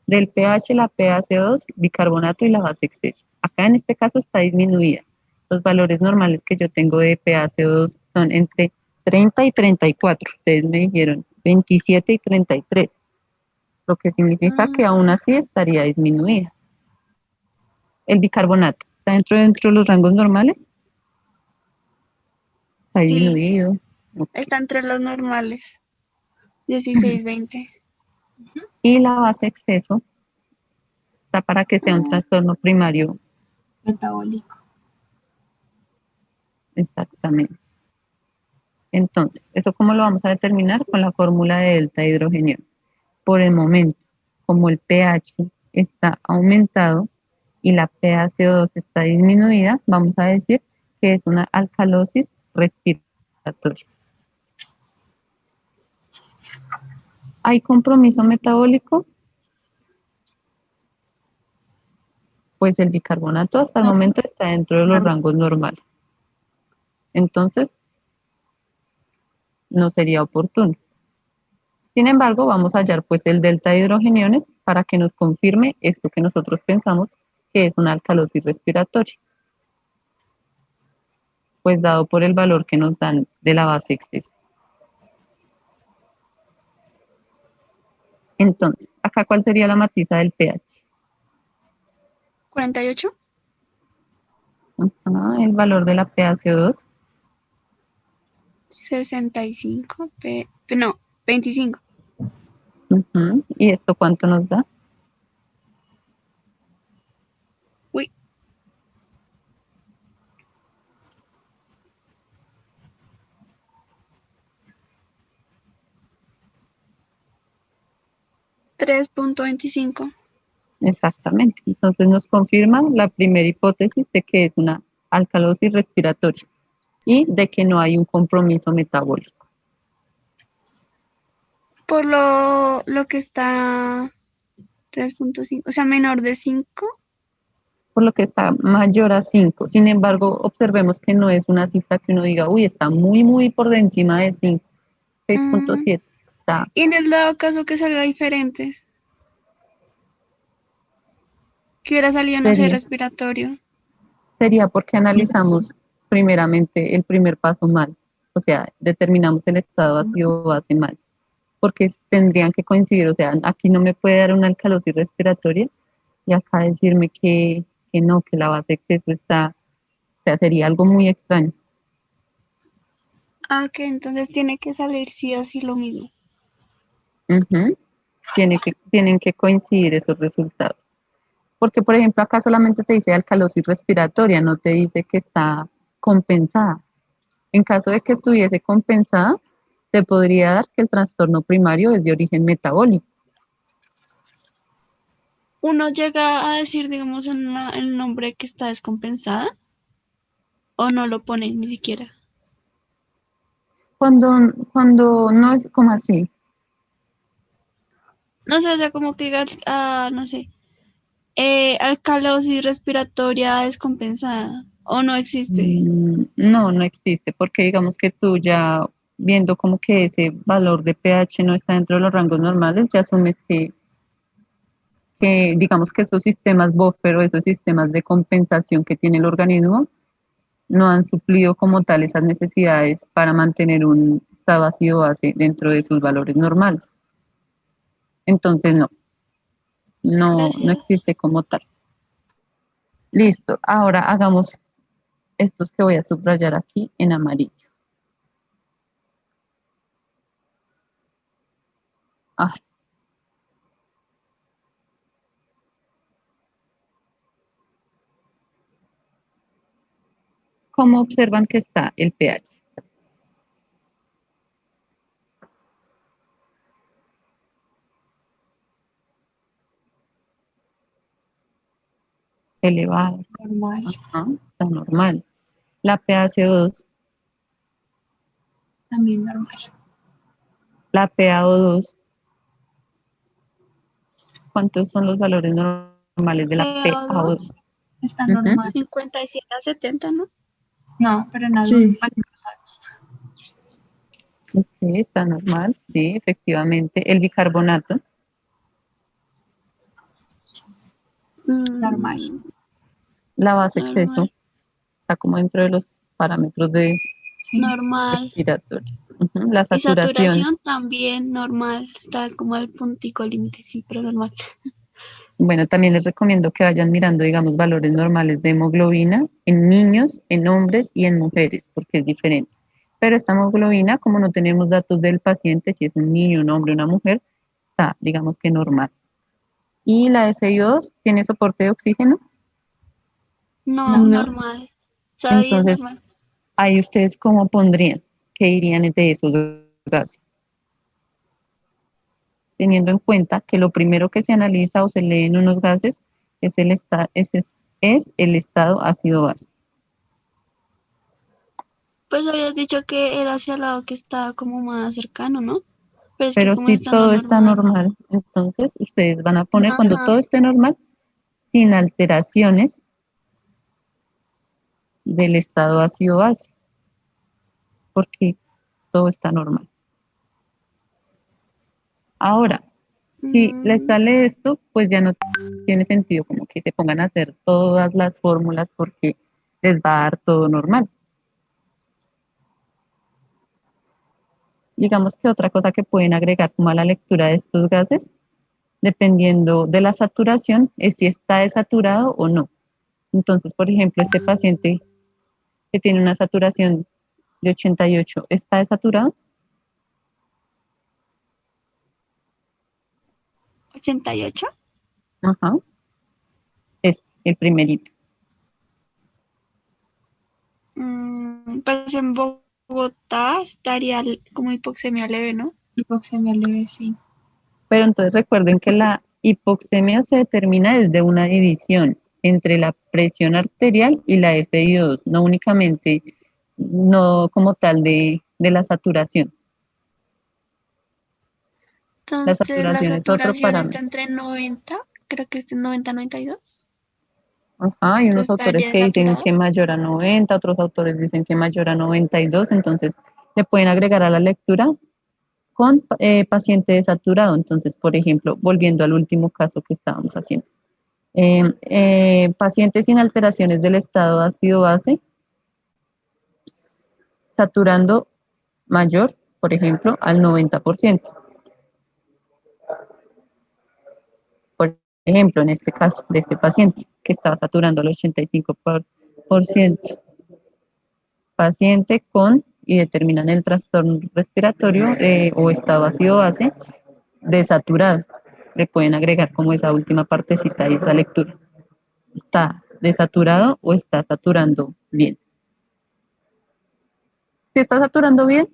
[SPEAKER 1] del pH, la PaCO2, bicarbonato y la base exceso. Acá en este caso está disminuida. Los valores normales que yo tengo de PaCO2 son entre 30 y 34. Ustedes me dijeron 27 y 33, lo que significa que aún así estaría disminuida. El bicarbonato está dentro de los rangos normales. Está
[SPEAKER 2] Sí,
[SPEAKER 1] disminuido. Ok.
[SPEAKER 2] está entre los normales. 16, 20.
[SPEAKER 1] Y la base exceso está para que sea un
[SPEAKER 2] Ah,
[SPEAKER 1] trastorno primario.
[SPEAKER 3] Metabólico.
[SPEAKER 1] Exactamente. Entonces, ¿eso cómo lo vamos a determinar? Con la fórmula de delta hidrogenio. Por el momento, como el pH está aumentado y la PaCO2 está disminuida, vamos a decir que es una alcalosis respiratoria. ¿Hay compromiso metabólico? Pues el bicarbonato hasta el
[SPEAKER 3] No,
[SPEAKER 1] momento está dentro de los rangos normales. Entonces, no sería oportuno. Sin embargo, vamos a hallar pues el delta de hidrogeniones para que nos confirme esto que nosotros pensamos que es una alcalosis respiratoria, pues dado por el valor que nos dan de la base exceso. Entonces, acá ¿cuál sería la matriza del pH?
[SPEAKER 2] 48.
[SPEAKER 1] Ajá, el valor de la PaCO2,
[SPEAKER 2] 65. No, 25.
[SPEAKER 1] ¿y esto cuánto nos da?
[SPEAKER 2] Uy. 3.25.
[SPEAKER 1] Exactamente. Entonces nos confirma la primera hipótesis de que es una alcalosis respiratoria y de que no hay un compromiso metabólico.
[SPEAKER 2] Por lo que está 3.5, o sea, menor de 5.
[SPEAKER 1] Por lo que está mayor a 5. Sin embargo, observemos que no es una cifra que uno diga, uy, está muy por encima de 5, 6.7. Está,
[SPEAKER 2] Y en el dado caso que salga diferentes, que hubiera salido, no sé,
[SPEAKER 1] sería,
[SPEAKER 2] respiratorio.
[SPEAKER 1] sería porque analizamos primeramente el primer paso mal, o sea, determinamos el estado ácido base mal, porque tendrían que coincidir, o sea, aquí no me puede dar una alcalosis respiratoria y acá decirme que no, que la base exceso está, o sea, sería algo muy extraño.
[SPEAKER 2] Ah, que entonces tiene que salir sí o sí lo mismo.
[SPEAKER 1] Ujú. Tienen que coincidir esos resultados. Porque, por ejemplo, acá solamente te dice alcalosis respiratoria, no te dice que está compensada. En caso de que estuviese compensada, te podría dar que el trastorno primario es de origen metabólico.
[SPEAKER 2] Uno llega a decir, digamos, el nombre que está descompensada o no lo pone ni siquiera.
[SPEAKER 1] Cuando no es como así,
[SPEAKER 2] No sé, o sea, como que diga, no sé, alcalosis respiratoria descompensada o no existe.
[SPEAKER 1] no existe, porque digamos que tú ya viendo como que ese valor de pH no está dentro de los rangos normales, ya asumes que digamos que esos sistemas buffer o esos sistemas de compensación que tiene el organismo no han suplido como tal esas necesidades para mantener un estado ácido base dentro de sus valores normales. Entonces no
[SPEAKER 2] Gracias.
[SPEAKER 1] existe como tal. Listo. Ahora hagamos estos que voy a subrayar aquí en amarillo. Ah, ¿cómo observan que está el pH? Elevado.
[SPEAKER 3] Normal.
[SPEAKER 1] Ajá, está normal. La PaCO2,
[SPEAKER 3] También normal.
[SPEAKER 1] la PaO2, ¿cuántos son los valores normales de la PaO2?
[SPEAKER 2] PaO2,
[SPEAKER 3] Está
[SPEAKER 1] Ujú.
[SPEAKER 3] normal.
[SPEAKER 2] 57 a 70, ¿no?
[SPEAKER 3] No, pero en adultos.
[SPEAKER 4] Sí,
[SPEAKER 3] Bueno, no sabemos.
[SPEAKER 1] Sí, está normal, sí, efectivamente. El bicarbonato,
[SPEAKER 3] Normal.
[SPEAKER 1] la base exceso,
[SPEAKER 2] Normal.
[SPEAKER 1] está como dentro de los parámetros de
[SPEAKER 3] Sí.
[SPEAKER 2] Normal.
[SPEAKER 1] respiratorio. Ujú. La
[SPEAKER 2] Y
[SPEAKER 1] saturación,
[SPEAKER 2] saturación también normal. Está como al puntico límite, sí, pero normal.
[SPEAKER 1] bueno, también les recomiendo que vayan mirando, digamos, valores normales de hemoglobina en niños, en hombres y en mujeres, porque es diferente. Pero esta hemoglobina, como no tenemos datos del paciente, si es un niño, un hombre, una mujer, está, digamos que normal. Y la FiO2 tiene soporte de oxígeno,
[SPEAKER 2] No,
[SPEAKER 3] No.
[SPEAKER 4] no,
[SPEAKER 2] normal. O sea, ahí es
[SPEAKER 1] entonces
[SPEAKER 2] normal.
[SPEAKER 1] ahí ustedes cómo pondrían, qué dirían de esos gases, teniendo en cuenta que lo primero que se analiza o se lee en unos gases es es el estado ácido-base.
[SPEAKER 2] Pues habías dicho que era hacia el lado que estaba como más cercano, ¿no? Pero es que
[SPEAKER 1] Pero
[SPEAKER 2] como
[SPEAKER 1] si
[SPEAKER 2] está en lo
[SPEAKER 1] todo está
[SPEAKER 2] normal.
[SPEAKER 1] normal, entonces ustedes van a poner cuando
[SPEAKER 2] Ajá.
[SPEAKER 1] todo esté normal, sin alteraciones del estado ácido-base, porque todo está normal. Ahora, si les
[SPEAKER 2] Mm,
[SPEAKER 1] sale esto, pues ya no tiene sentido como que se pongan a hacer todas las fórmulas porque les va a dar todo normal. Digamos que otra cosa que pueden agregar como a la lectura de estos gases, dependiendo de la saturación, es si está desaturado o no. Entonces, por ejemplo, este paciente que tiene una saturación de 88, ¿está desaturado?
[SPEAKER 2] 88.
[SPEAKER 1] Ajá, es el primerito.
[SPEAKER 2] Pues en Bogotá estaría como hipoxemia leve, ¿no?
[SPEAKER 3] Hipoxemia leve, sí.
[SPEAKER 1] Pero entonces recuerden que la hipoxemia se determina desde una división entre la presión arterial y la FiO2, no únicamente, no como tal de la saturación. La
[SPEAKER 2] Entonces la
[SPEAKER 1] saturación es otro
[SPEAKER 2] saturación está
[SPEAKER 1] parámetro.
[SPEAKER 2] entre 90, creo que está en 90-92.
[SPEAKER 1] Ajá, hay unos
[SPEAKER 2] Entonces
[SPEAKER 1] autores
[SPEAKER 2] estaría
[SPEAKER 1] que dicen
[SPEAKER 2] desaturado.
[SPEAKER 1] que mayor a 90, otros autores dicen que mayor a 92, entonces le pueden agregar a la lectura con paciente desaturado. Entonces, por ejemplo, volviendo al último caso que estábamos haciendo. Pacientes sin alteraciones del estado ácido-base, saturando mayor, por ejemplo, al 90%. Por ejemplo, en este caso de este paciente que estaba saturando al 85%. Paciente con y determinan el trastorno respiratorio o estado ácido-base desaturado. Le pueden agregar como esa última partecita de esa lectura. ¿Está desaturado o está saturando bien? Si está saturando bien,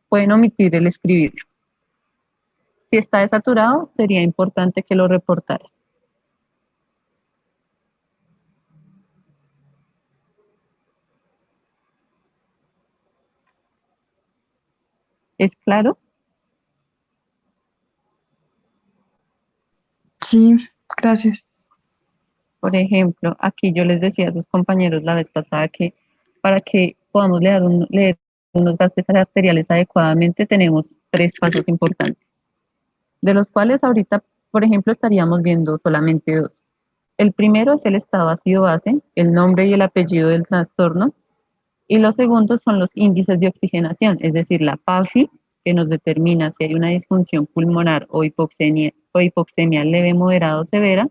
[SPEAKER 1] pueden omitir el escribir. Si está desaturado, sería importante que lo reportara. ¿Es claro?
[SPEAKER 4] sí, gracias.
[SPEAKER 1] Por ejemplo, aquí yo les decía a sus compañeros la vez pasada que para que podamos leer unos gases arteriales adecuadamente tenemos tres pasos importantes, de los cuales ahorita, por ejemplo, estaríamos viendo solamente dos. El primero es el estado ácido-base, el nombre y el apellido del trastorno, y los segundos son los índices de oxigenación, es decir, la PAFI, que nos determina si hay una disfunción pulmonar o hipoxemia leve, moderada o severa,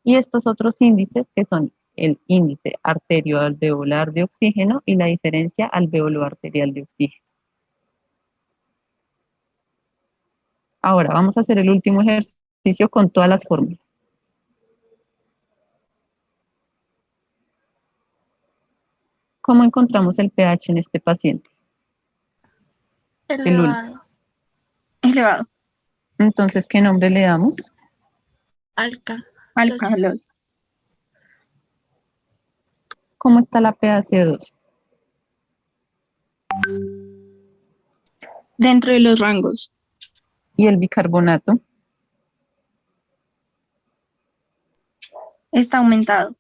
[SPEAKER 1] Y estos otros índices que son el índice arterioalveolar de oxígeno y la diferencia alveolo-arterial de oxígeno. Ahora vamos a hacer el último ejercicio con todas las fórmulas. ¿Cómo encontramos el pH en este paciente? El último.
[SPEAKER 2] Elevado.
[SPEAKER 5] Elevado.
[SPEAKER 1] Entonces, ¿qué nombre le damos?
[SPEAKER 5] Alcalosis.
[SPEAKER 1] ¿Cómo está la PaCO2?
[SPEAKER 5] Dentro de los rangos.
[SPEAKER 1] ¿Y el bicarbonato?
[SPEAKER 5] Está aumentado.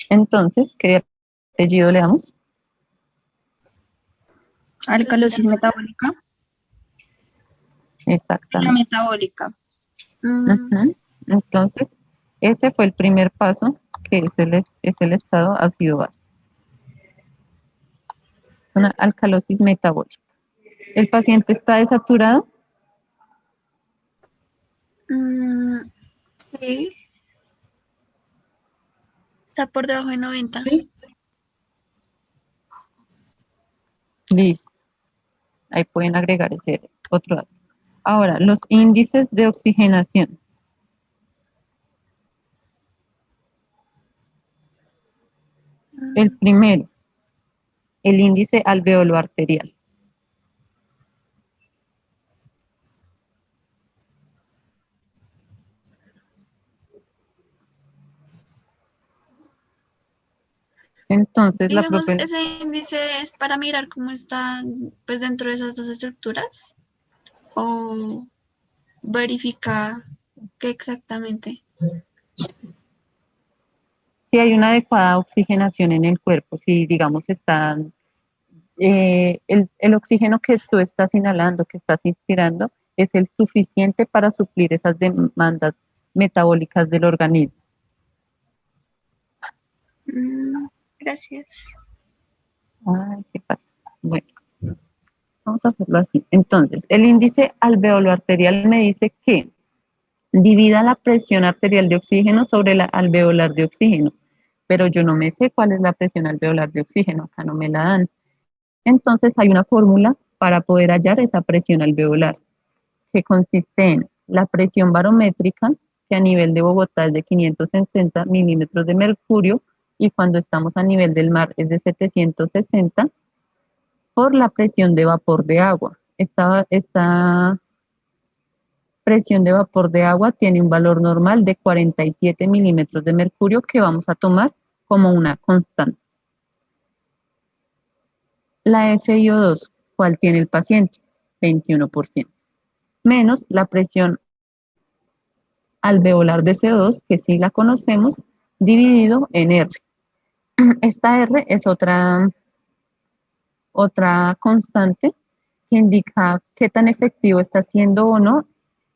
[SPEAKER 1] Entonces, ¿qué apellido le damos?
[SPEAKER 5] Alcalosis metabólica. La
[SPEAKER 1] Exactamente.
[SPEAKER 5] metabólica.
[SPEAKER 1] Ujú. Entonces, ese fue el primer paso, que es el estado ácido-base. Es una alcalosis metabólica. ¿El paciente está desaturado?
[SPEAKER 2] Sí. Está por debajo de 90.
[SPEAKER 4] Sí.
[SPEAKER 1] Listo. Ahí pueden agregar ese otro dato. Ahora, los índices de oxigenación. El primero, el índice alveolo-arterial. Entonces, la
[SPEAKER 2] Digamos,
[SPEAKER 1] profe,
[SPEAKER 2] ese índice es para mirar cómo está pues dentro de esas dos estructuras o verifica qué exactamente.
[SPEAKER 1] si hay una adecuada oxigenación en el cuerpo, si digamos están, el oxígeno que tú estás inhalando, que estás inspirando, es el suficiente para suplir esas demandas metabólicas del organismo.
[SPEAKER 2] Gracias.
[SPEAKER 1] Ay, ¿qué pasa? Bueno, vamos a hacerlo así. Entonces, el índice alveolo arterial me dice que divida la presión arterial de oxígeno sobre la alveolar de oxígeno, pero yo no me sé cuál es la presión alveolar de oxígeno, acá no me la dan. Entonces hay una fórmula para poder hallar esa presión alveolar, que consiste en la presión barométrica, que a nivel de Bogotá es de 560 milímetros de mercurio, y cuando estamos a nivel del mar es de 760, por la presión de vapor de agua. Esta presión de vapor de agua tiene un valor normal de 47 milímetros de mercurio que vamos a tomar como una constante. La FiO2, ¿cuál tiene el paciente? 21%. Menos la presión alveolar de CO2, que sí la conocemos, dividido en R. Esta R es otra constante que indica qué tan efectivo está siendo o no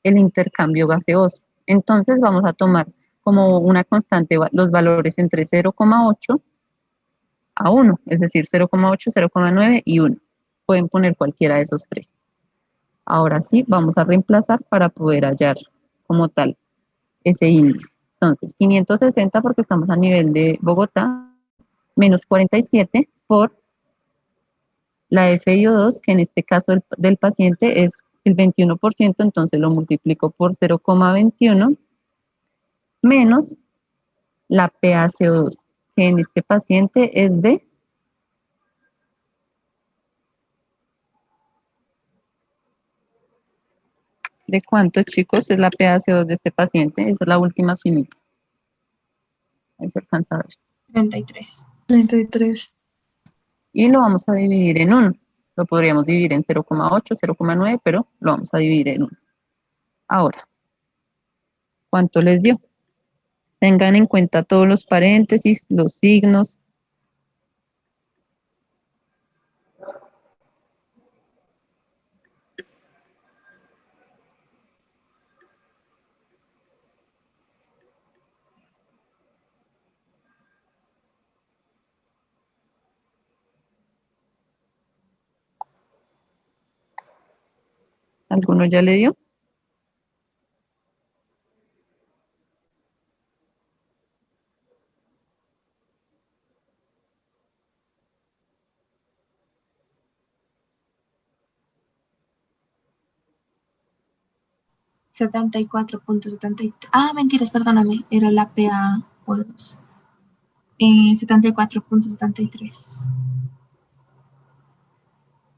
[SPEAKER 1] el intercambio gaseoso. Entonces vamos a tomar como una constante los valores entre 0,8 a 1, es decir, 0,8, 0,9 y 1. Pueden poner cualquiera de esos tres. Ahora sí, vamos a reemplazar para poder hallar como tal ese índice. Entonces, 560 porque estamos a nivel de Bogotá, menos 47 por la FiO2, que en este caso del paciente es el 21%, entonces lo multiplico por 0,21, menos la PaCO2, que en este paciente es ¿de cuánto, chicos? Es la PaCO2 de este paciente. Esa es la última finita. Ahí se alcanza a ver.
[SPEAKER 3] 33.
[SPEAKER 4] 33.
[SPEAKER 1] Y lo vamos a dividir en 1. Lo podríamos dividir en 0,8, 0,9, pero lo vamos a dividir en 1. Ahora, ¿cuánto les dio? Tengan en cuenta todos los paréntesis, los signos. ¿Alguno ya le dio?
[SPEAKER 3] 74.73. Ah, mentiras, perdóname, era la PaO2. 74.73.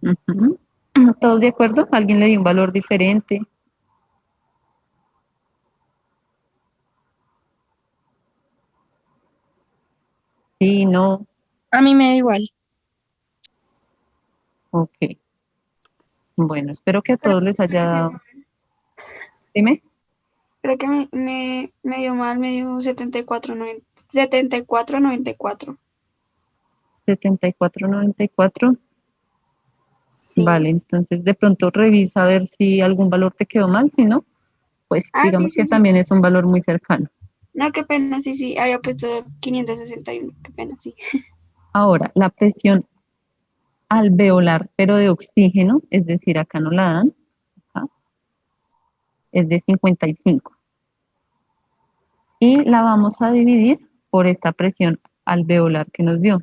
[SPEAKER 1] Ujú. ¿Todos de acuerdo? ¿Alguien le dio un valor diferente? Sí, no,
[SPEAKER 5] A mí me da igual.
[SPEAKER 1] ok. Bueno, espero que a
[SPEAKER 2] Pero
[SPEAKER 1] todos les haya
[SPEAKER 2] me dio
[SPEAKER 1] dado.
[SPEAKER 2] mal.
[SPEAKER 1] Dime.
[SPEAKER 2] Creo que me dio mal, me dio 74.94.
[SPEAKER 1] 74.94.
[SPEAKER 2] Sí.
[SPEAKER 1] Vale, entonces de pronto revisa a ver si algún valor te quedó mal, si no, pues
[SPEAKER 2] Ah, sí,
[SPEAKER 1] digamos
[SPEAKER 2] sí,
[SPEAKER 1] que
[SPEAKER 2] sí.
[SPEAKER 1] también es un valor muy cercano.
[SPEAKER 2] No, qué pena, sí, sí. Había puesto 561. Qué pena, sí.
[SPEAKER 1] Ahora, la presión alveolar, pero de oxígeno, es decir, acá no la dan, acá, es de 55. Y la vamos a dividir por esta presión alveolar que nos dio.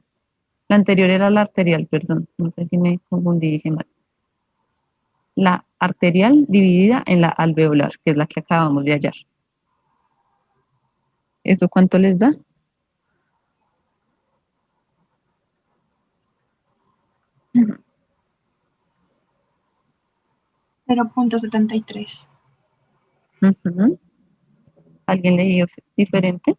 [SPEAKER 1] La anterior era la arterial, perdón, no sé si me confundí, dije mal. La arterial dividida en la alveolar, que es la que acabamos de hallar. ¿Eso cuánto les da?
[SPEAKER 3] 0.73.
[SPEAKER 1] Ujú. ¿Alguien le dio diferente?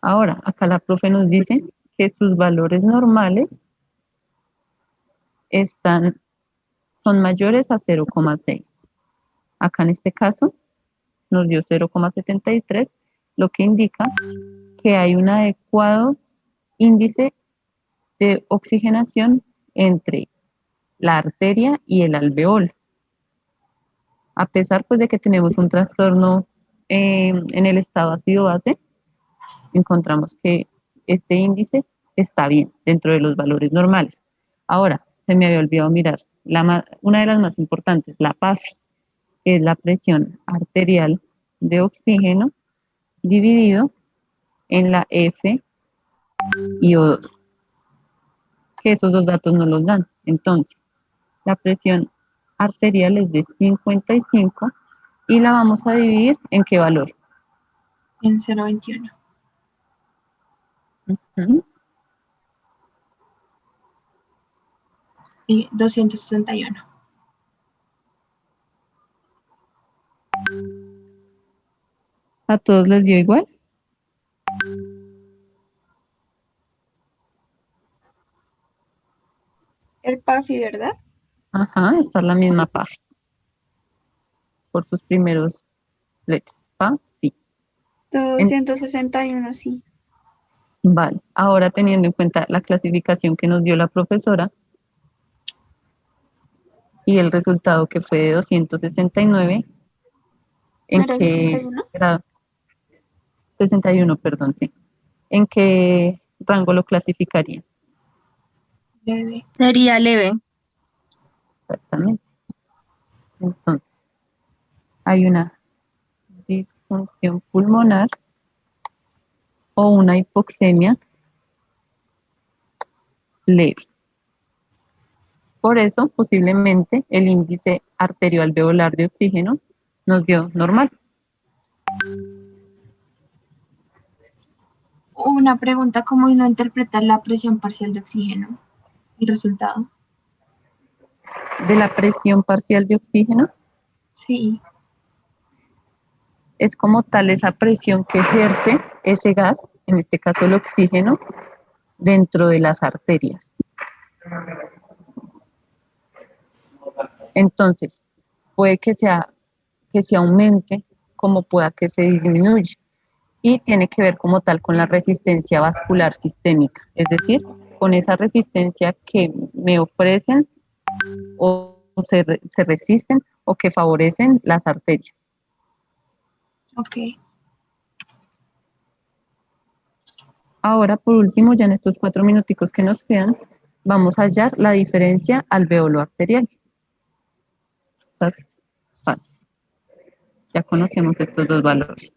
[SPEAKER 1] Ahora, acá la profe nos dice que sus valores normales son mayores a 0,6. Acá en este caso nos dio 0,73, lo que indica que hay un adecuado índice de oxigenación entre la arteria y el alveolo. A pesar pues de que tenemos un trastorno en el estado ácido-base, encontramos que este índice está bien dentro de los valores normales. Ahora, se me había olvidado mirar una de las más importantes, la PAFI, que es la presión arterial de oxígeno dividido en la F y O2, que esos dos datos no los dan. Entonces, la presión arterial es de 55 y la vamos a dividir en qué valor.
[SPEAKER 3] En 0.21.
[SPEAKER 1] Ujú.
[SPEAKER 3] Y 261.
[SPEAKER 1] ¿A todos les dio igual?
[SPEAKER 2] El PAFI, ¿verdad?
[SPEAKER 1] Ajá, esta es la misma PAFI por sus primeros letras. PAFI.
[SPEAKER 2] 261, sí.
[SPEAKER 1] Vale, ahora teniendo en cuenta la clasificación que nos dio la profesora y el resultado que fue de 269,
[SPEAKER 2] ¿No
[SPEAKER 1] ¿en
[SPEAKER 2] era
[SPEAKER 1] qué
[SPEAKER 2] 61?
[SPEAKER 1] grado? 61, perdón, sí. ¿En qué rango lo clasificaría?
[SPEAKER 3] Leve.
[SPEAKER 5] Sería leve.
[SPEAKER 1] Exactamente. Entonces, hay una disfunción pulmonar o una hipoxemia leve. Por eso, posiblemente, el índice arterioalveolar de oxígeno nos dio normal.
[SPEAKER 3] Una pregunta, ¿cómo no interpretar la presión parcial de oxígeno? El resultado.
[SPEAKER 1] De la presión parcial de oxígeno,
[SPEAKER 3] Sí.
[SPEAKER 1] es como tal esa presión que ejerce ese gas, en este caso el oxígeno, dentro de las arterias. Entonces, puede que se aumente como pueda que se disminuya. Y tiene que ver como tal con la resistencia vascular sistémica, es decir, con esa resistencia que me ofrecen o se resisten o que favorecen las arterias.
[SPEAKER 3] Ok.
[SPEAKER 1] Ahora, por último, ya en estos 4 minuticos que nos quedan, vamos a hallar la diferencia alveolo arterial. Fácil. Ya conocemos estos dos valores.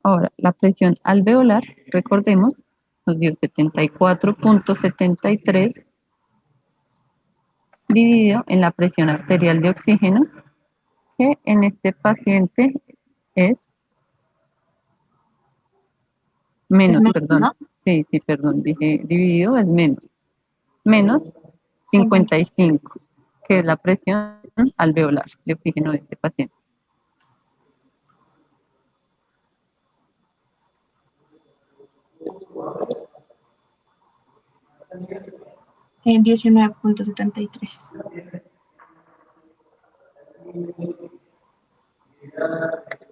[SPEAKER 1] Ahora, la presión alveolar, recordemos, nos dio 74.73 dividido en la presión arterial de oxígeno, que en este paciente es menos,
[SPEAKER 3] menos,
[SPEAKER 1] perdón.
[SPEAKER 3] ¿no?
[SPEAKER 1] Sí, perdón, dije dividido, es menos
[SPEAKER 3] 55.
[SPEAKER 1] 55, que es la presión alveolar de oxígeno de este paciente.
[SPEAKER 3] En 19.73.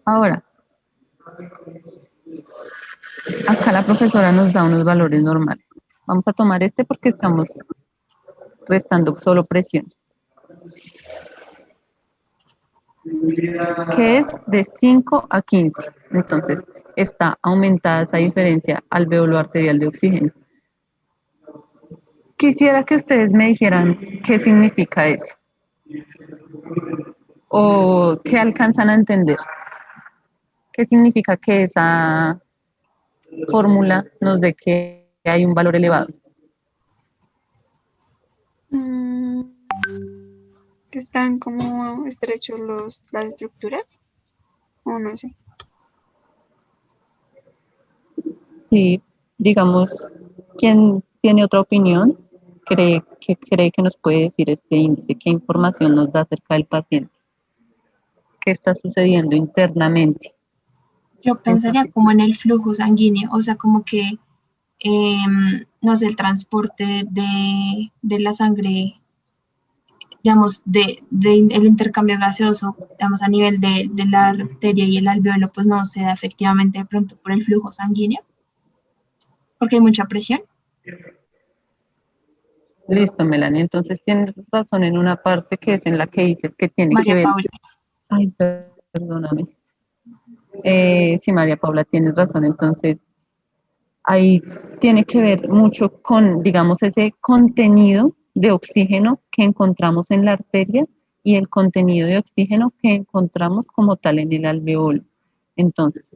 [SPEAKER 1] Ahora, acá la profesora nos da unos valores normales. Vamos a tomar este porque estamos restando solo presión, que es de 5 a 15. Entonces, está aumentada esa diferencia alveolo-arterial de oxígeno. Quisiera que ustedes me dijeran qué significa eso o qué alcanzan a entender. ¿Qué significa que esa fórmula nos dé que hay un valor elevado?
[SPEAKER 2] Mm, que están como estrechos las estructuras, o no sé.
[SPEAKER 1] Sí, digamos, ¿quién tiene otra opinión? ¿Cree que nos puede decir este índice? ¿Qué información nos da acerca del paciente? ¿Qué está sucediendo internamente?
[SPEAKER 3] Yo pensaría como en el flujo sanguíneo, o sea, como que, no sé, el transporte de la sangre, digamos, el intercambio gaseoso, digamos, a nivel de la arteria y el alveolo, pues no se da efectivamente de pronto por el flujo sanguíneo, porque hay mucha presión.
[SPEAKER 1] Listo, Melanie. Entonces tienes razón en una parte que es en la que dices que tiene que
[SPEAKER 3] María
[SPEAKER 1] ver.
[SPEAKER 3] Paula.
[SPEAKER 1] Ay, perdóname. Sí, María Paula, tienes razón. Entonces, ahí tiene que ver mucho con, digamos, ese contenido de oxígeno que encontramos en la arteria y el contenido de oxígeno que encontramos como tal en el alveolo. Entonces,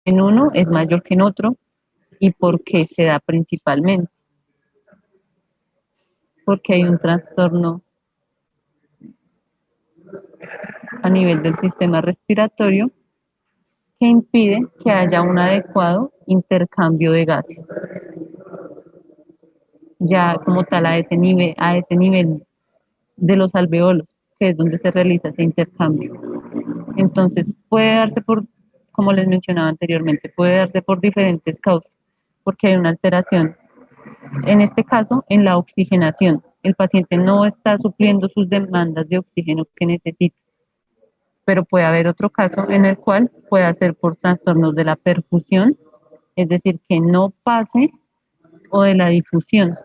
[SPEAKER 1] en uno es mayor que en otro. ¿Y por qué se da principalmente? Porque hay un trastorno a nivel del sistema respiratorio que impide que haya un adecuado intercambio de gases. Ya como tal a ese nivel de los alveolos, que es donde se realiza ese intercambio. Entonces, puede darse por, como les mencionaba anteriormente, puede darse por diferentes causas, porque hay una alteración, en este caso, en la oxigenación. El paciente no está supliendo sus demandas de oxígeno que necesita, pero puede haber otro caso en el cual pueda ser por trastornos de la perfusión, es decir, que no pase, o de la difusión.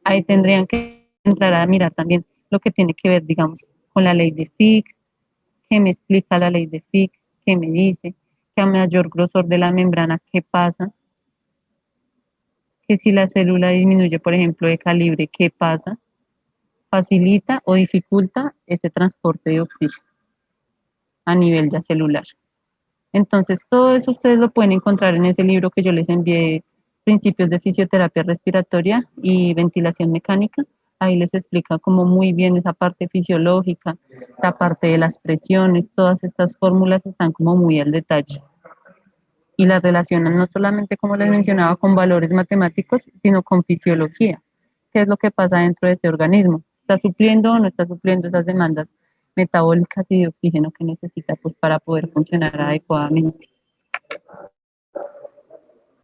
[SPEAKER 1] Ahí tendrían que entrar a mirar también lo que tiene que ver, digamos, con la ley de Fick, qué me explica la ley de Fick, qué me dice, que a mayor grosor de la membrana, qué pasa, que si la célula disminuye, por ejemplo, de calibre, qué pasa, facilita o dificulta ese transporte de oxígeno a nivel ya celular. Entonces, todo eso ustedes lo pueden encontrar en ese libro que yo les envié, Principios de Fisioterapia Respiratoria y Ventilación Mecánica. Ahí les explica como muy bien esa parte fisiológica, la parte de las presiones, todas estas fórmulas están como muy al detalle. Y las relacionan no solamente, como les mencionaba, con valores matemáticos, sino con fisiología. ¿Qué es lo que pasa dentro de ese organismo? ¿Está supliendo o no está supliendo esas demandas metabólicas y de oxígeno que necesita pues, para poder funcionar adecuadamente?